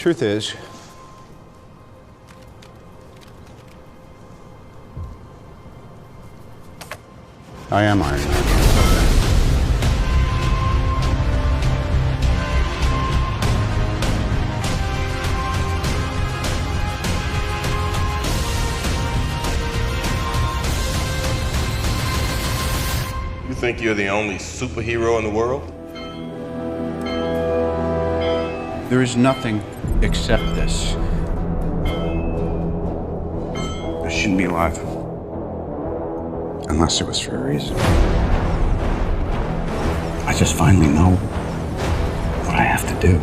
Truth is, I am Iron Man. You think you're the only superhero in the world? There is nothing except this. I shouldn't be alive. Unless it was for a reason. I just finally know what I have to do.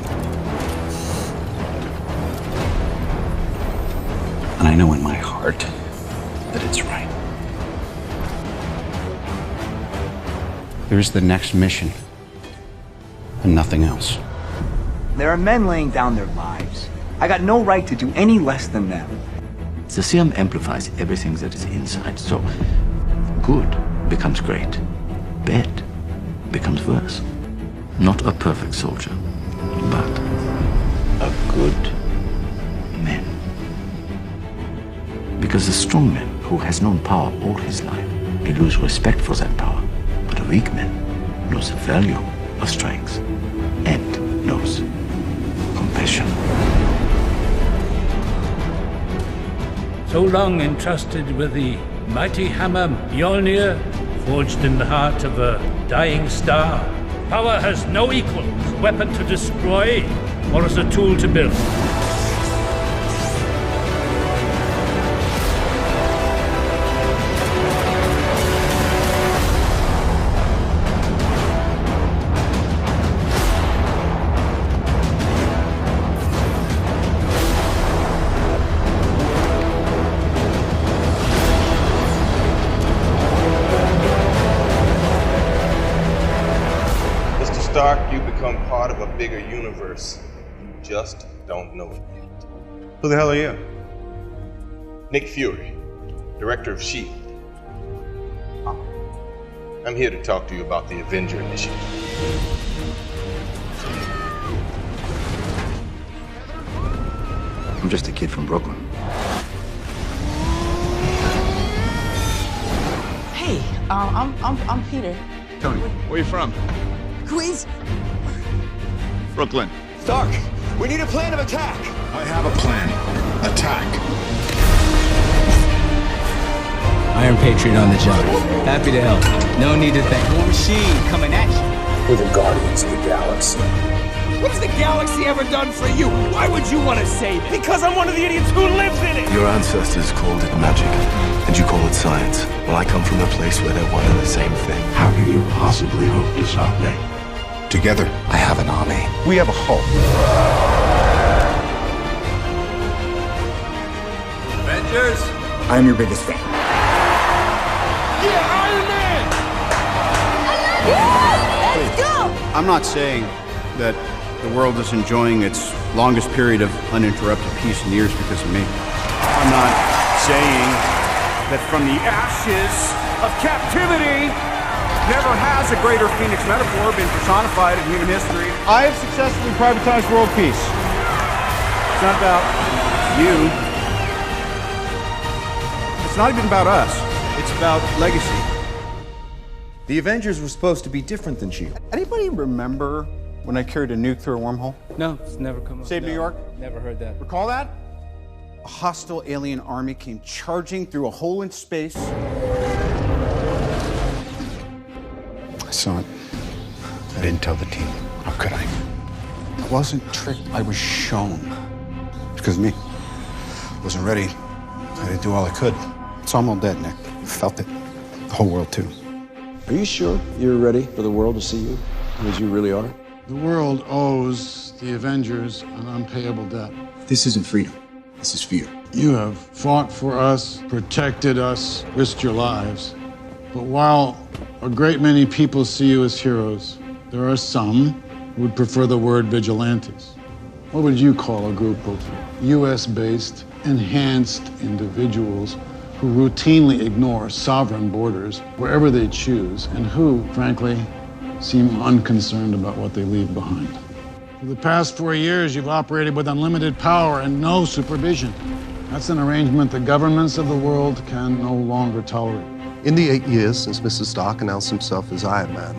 And I know in my heart that it's right. There's the next mission, and nothing else. There are men laying down their lives. I got no right to do any less than them. The serum amplifies everything that is inside, so good becomes great, bad becomes worse. Not a perfect soldier, but a good man. Because the strong man who has known power all his life, he loses respect for that power. But a weak man knows the value of strength and knows compassion. So long entrusted with the mighty hammer Mjolnir, forged in the heart of a dying star, power has no equal as a weapon to destroy or as a tool to build. Stark, you become part of a bigger universe. You just don't know it yet. Who the hell are you? Nick Fury, director of S.H.I.E.L.D. I'm here to talk to you about the Avenger Initiative. I'm just a kid from Brooklyn. Hey, I'm Peter. Tony, where you from? Queens. Brooklyn. Stark, we need a plan of attack. I have a plan. Attack. Iron Patriot on the job. Happy to help. No need to thank. War Machine coming at you. We're the Guardians of the Galaxy. What has the galaxy ever done for you? Why would you want to save it? Because I'm one of the idiots who lives in it. Your ancestors called it magic, and you call it science. Well, I come from a place where they're one and the same thing. How can you possibly hope to stop me? Together, I have an army. We have a hope. Avengers. I'm your biggest fan. Yeah, Iron Man. Let's go! I'm not saying that the world is enjoying its longest period of uninterrupted peace in years because of me. I'm not saying that from the ashes of captivity never has a greater Phoenix metaphor been personified in human history. I have successfully privatized world peace. It's not about you. It's not even about us. It's about legacy. The Avengers were supposed to be different than S.H.I.E.L.D. Anybody remember when I carried a nuke through a wormhole? No, it's never come up. Saved New York? Never heard that. Recall that? A hostile alien army came charging through a hole in space. I saw it. I didn't tell the team. How could I? I wasn't tricked. I was shown. It's because of me. I wasn't ready. I didn't do all I could. So I'm all dead, Nick. I felt it. The whole world, too. Are you sure you're ready for the world to see you as you really are? The world owes the Avengers an unpayable debt. This isn't freedom. This is fear. You have fought for us, protected us, risked your lives. But while a great many people see you as heroes, there are some who would prefer the word vigilantes. What would you call a group of US-based, enhanced individuals who routinely ignore sovereign borders wherever they choose and who, frankly, seem unconcerned about what they leave behind? For the past 4 years, you've operated with unlimited power and no supervision. That's an arrangement the governments of the world can no longer tolerate. In the 8 years since Mr. Stark announced himself as Iron Man,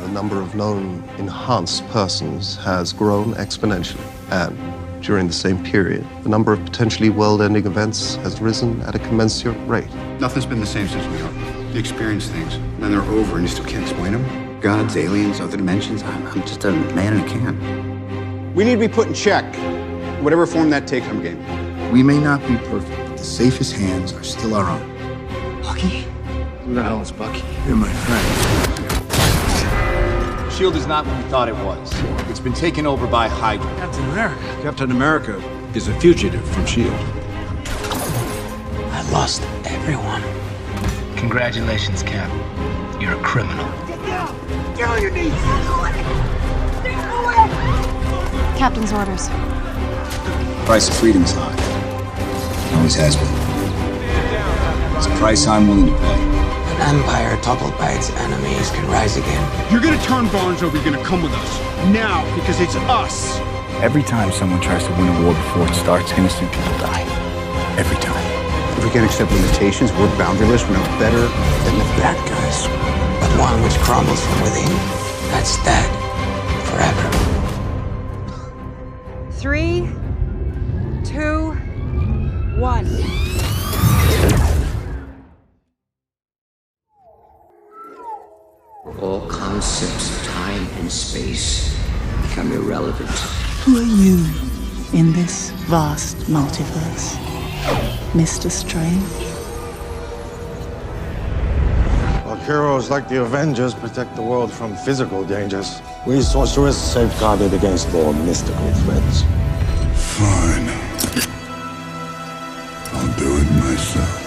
the number of known enhanced persons has grown exponentially. And during the same period, the number of potentially world-ending events has risen at a commensurate rate. Nothing's been the same since we are. You experience things, and then they're over, and you still can't explain them. Gods, aliens, other dimensions. I'm just a man in a can. We need to be put in check. Whatever form that takes, I'm game. We may not be perfect, but the safest hands are still our own. Bucky? Who the hell is Bucky? You're my friend. S.H.I.E.L.D. is not what we thought it was. It's been taken over by Hydra. Captain America. Captain America is a fugitive from S.H.I.E.L.D. I lost everyone. Congratulations, Cap. You're a criminal. Get on your knees! Captain's orders. The price of freedom is high. It always has been. It's a price I'm willing to pay. An empire toppled by its enemies can rise again. You're gonna turn Barnes over, you're gonna come with us. Now, because it's us. Every time someone tries to win a war before it starts, innocent people die. Every time. If we can't accept limitations, we're boundaryless, we're no better than the bad guys. But one which crumbles from within, that's dead forever. 3, 2, 1. All concepts of time and space become irrelevant. Who are you in this vast multiverse? Mr. Strange? Well, heroes like the Avengers protect the world from physical dangers. We sorcerers safeguarded against more mystical threats. Fine. I'll do it myself.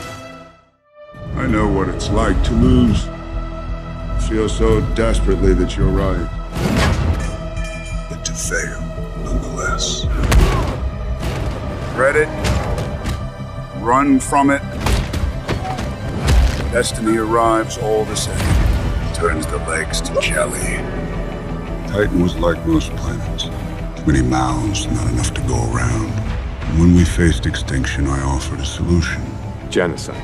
I know what it's like to lose. Feel so desperately that you're right. But to fail, nonetheless. Dread it. Run from it. Destiny arrives all the same. Turns the legs to jelly. Titan was like most planets. Too many mouths, not enough to go around. And when we faced extinction, I offered a solution. Genocide.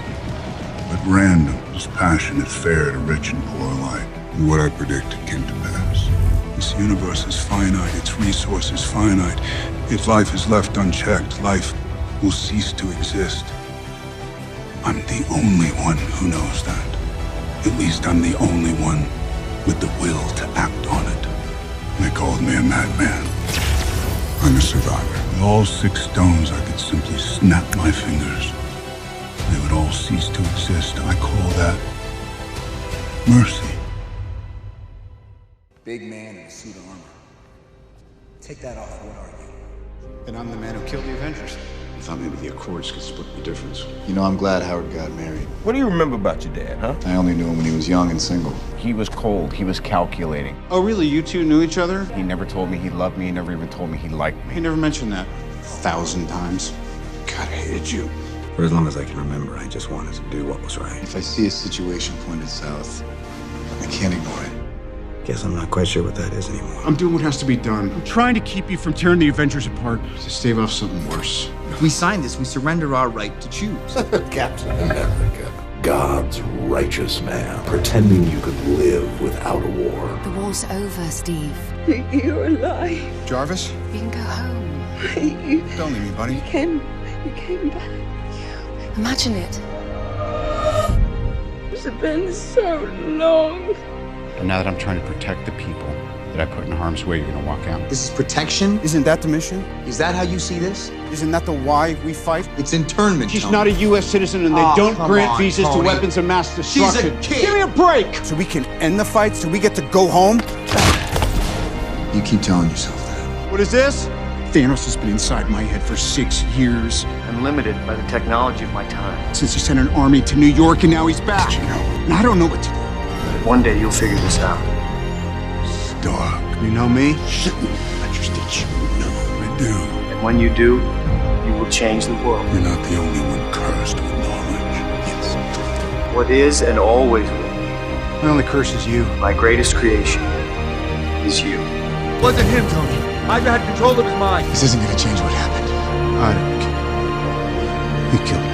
But random, dispassionate, fair to rich and poor alike. And what I predicted came to pass. This universe is finite, its resources finite. If life is left unchecked, life will cease to exist. I'm the only one who knows that. At least I'm the only one with the will to act on it. They called me a madman. I'm a survivor. With all 6 stones, I could simply snap my fingers. They would all cease to exist. I call that mercy. Big man in a suit of armor. Take that off. What are you? And I'm the man who killed the Avengers. I thought maybe the Accords could split the difference. You know, I'm glad Howard got married. What do you remember about your dad, huh? I only knew him when he was young and single. He was cold. He was calculating. Oh, really? You two knew each other? He never told me he loved me. He never even told me he liked me. He never mentioned that 1,000 times. God, I hated you. For as long as I can remember, I just wanted to do what was right. If I see a situation pointed south, I can't ignore it. Guess I'm not quite sure what that is anymore. I'm doing what has to be done. I'm trying to keep you from tearing the Avengers apart. To stave off something worse. If we sign this, we surrender our right to choose. Captain America, God's righteous man, pretending you could live without a war. The war's over, Steve. You're alive. Jarvis? We can go home. Don't leave me, buddy. You came back. Imagine it. It's been so long. And now that I'm trying to protect the people that I put in harm's way, you're gonna walk out. This is protection? Isn't that the mission? Is that how you see this? Isn't that the why we fight? It's internment, She's Tony. not a U.S. citizen, and they don't grant visas to weapons of mass destruction. She's a kid. Give me a break! So we can end the fight, so we get to go home? You keep telling yourself that. What is this? Thanos has been inside my head for 6 years. I'm limited by the technology of my time. Since he sent an army to New York, and now he's back. You know, and I don't know what to do. One day you'll figure this out. Stark. You know me? I just did you know. I do. And when you do, you will change the world. You're not the only one cursed with knowledge. Yes. What is and always will be. My only curse is you. My greatest creation is you. wasn't him, Tony. I had control of his mind. This isn't gonna change what happened. I don't care. He killed me.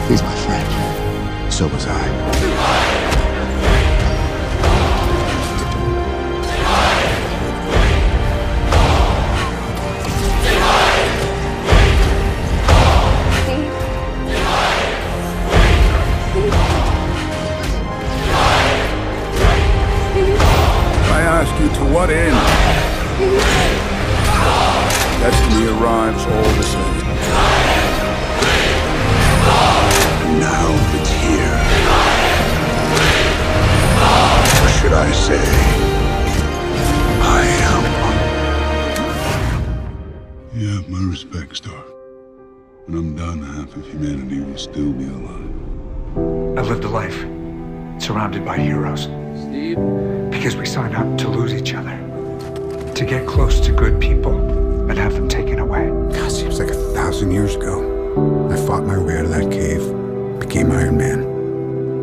He's my friend. So was I. To what end? Destiny arrives all the same. And now it's here. Or should I say, I am. You have my respect, Star. When I'm done, half of humanity will still be alive. I lived a life surrounded by heroes. Steve? Because we signed up to lose each other. To get close to good people and have them taken away. God, seems like 1,000 years ago. I fought my way out of that cave, became Iron Man.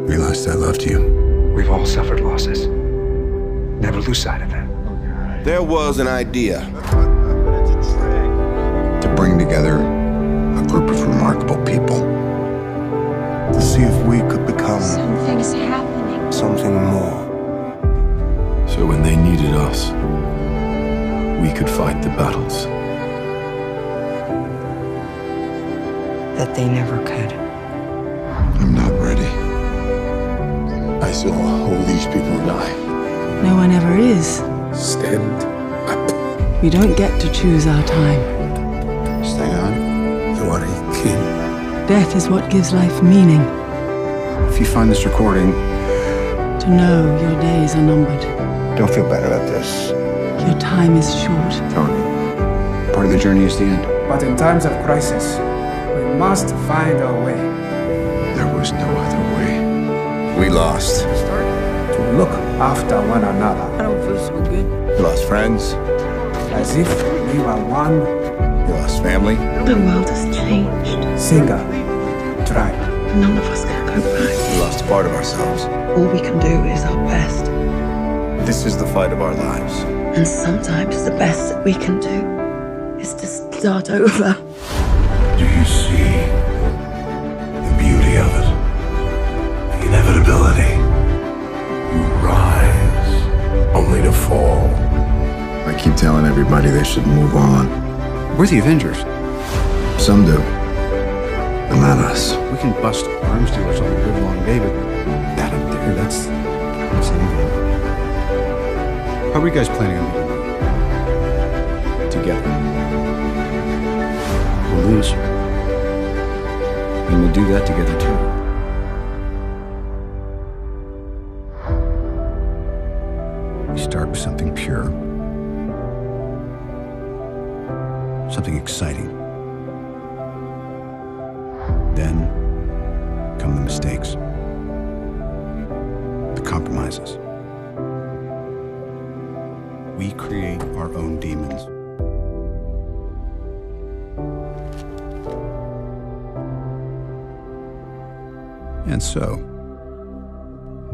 Realized I loved you. We've all suffered losses. Never lose sight of that. There was an idea to bring together a group of remarkable people to see if we could become Something's happening. something more. So when they needed us, we could fight the battles That they never could. I'm not ready. I saw all these people die. No one ever is. Stand up. We don't get to choose our time. Stay on. You are a king. Death is what gives life meaning. If you find this recording, To know your days are numbered. Don't feel bad about this. Your time is short. Tony, part of the journey is the end. But in times of crisis, we must find a way. There was no other way. We lost. To look after one another. I don't feel so good. We lost friends. As if we were one We lost family. The world has changed. single tribe. None of us can go back. We lost a part of ourselves. All we can do is our best. This is the fight of our lives. And sometimes the best that we can do is to start over. Do you see the beauty of it? The inevitability. You rise, only to fall. I keep telling everybody they should move on. We're the Avengers. Some do, but not us. We can bust arms dealers all the good long day, but that up there, that's anything. How are you guys planning on meeting together? We'll lose. And we'll do that together too. We start with something pure. Something exciting. Then come the mistakes. The compromises. We create our own demons. And so,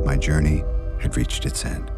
my journey had reached its end.